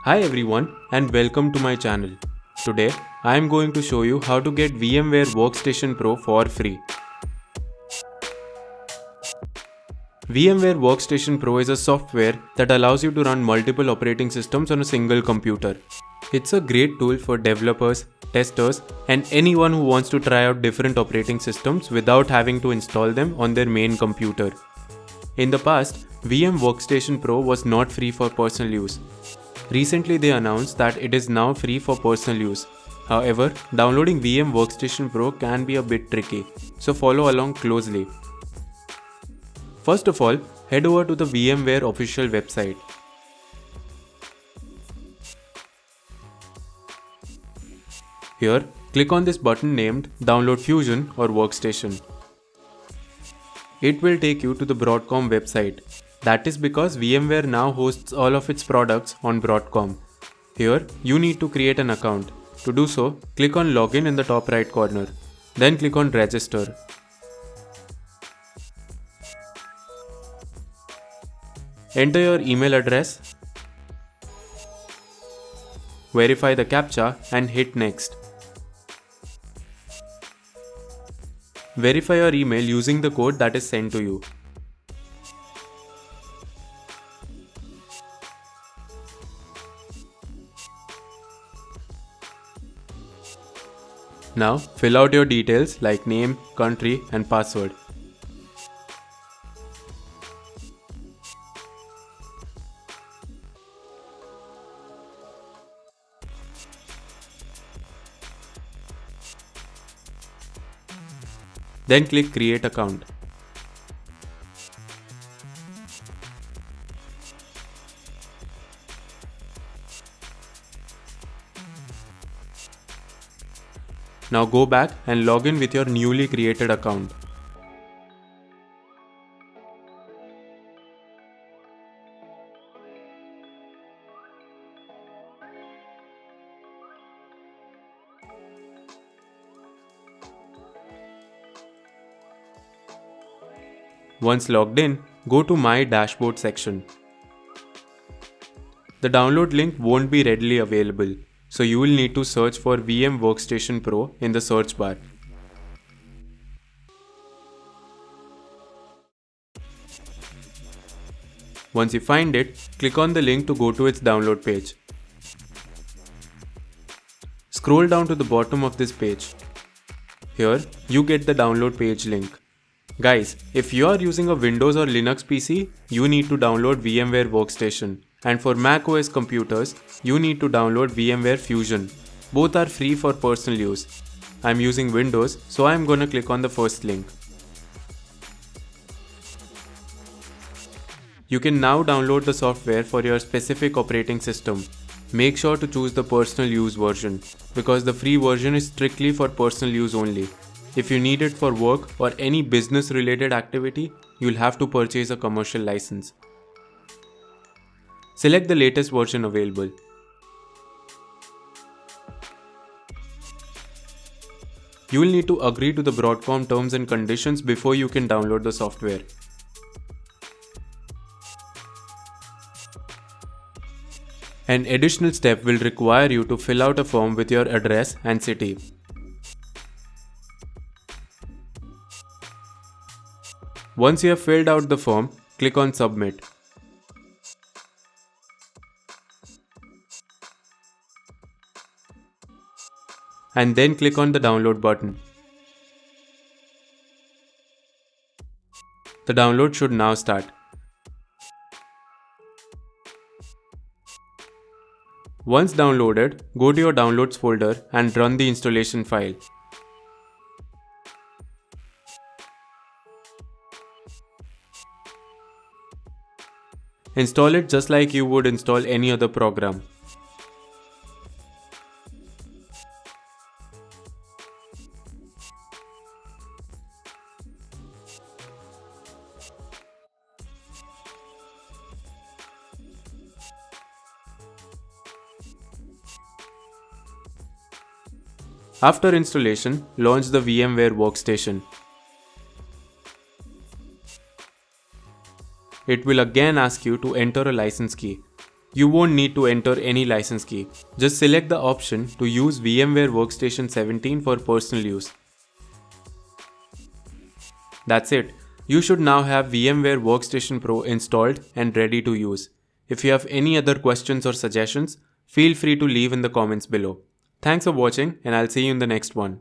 Hi everyone and welcome to my channel. Today I am going to show you how to get VMware Workstation Pro for free. VMware Workstation Pro is a software that allows you to run multiple operating systems on a single computer. It's a great tool for developers, testers, and anyone who wants to try out different operating systems without having to install them on their main computer. In the past, VM Workstation Pro was not free for personal use. Recently they announced that it is now free for personal use. However, downloading VM Workstation Pro can be a bit tricky, so follow along closely. First of all, head over to the VMware official website. Here, click on this button named Download Fusion or Workstation. It will take you to the Broadcom website. That is because VMware now hosts all of its products on Broadcom. Here, you need to create an account. To do so, click on Login in the top right corner. Then click on Register. Enter your email address, verify the CAPTCHA and hit Next. Verify your email using the code that is sent to you. Now, fill out your details like name, country, and password. Then click Create Account. Now go back and log in with your newly created account. Once logged in, go to My Dashboard section. The download link won't be readily available, so you will need to search for VM Workstation Pro in the search bar. Once you find it, click on the link to go to its download page. Scroll down to the bottom of this page. Here, you get the download page link. Guys, if you are using a Windows or Linux PC, you need to download VMware Workstation. And for Mac OS computers, you need to download VMware Fusion. Both are free for personal use. I'm using Windows, so I'm gonna click on the first link. You can now download the software for your specific operating system. Make sure to choose the personal use version, because the free version is strictly for personal use only. If you need it for work or any business related activity, you'll have to purchase a commercial license. Select the latest version available. You will need to agree to the Broadcom terms and conditions before you can download the software. An additional step will require you to fill out a form with your address and city. Once you have filled out the form, click on Submit. And then click on the download button. The download should now start. Once downloaded, go to your downloads folder and run the installation file. Install it just like you would install any other program. After installation, launch the VMware Workstation. It will again ask you to enter a license key. You won't need to enter any license key. Just select the option to use VMware Workstation 17 for personal use. That's it. You should now have VMware Workstation Pro installed and ready to use. If you have any other questions or suggestions, feel free to leave in the comments below. Thanks for watching, and I'll see you in the next one.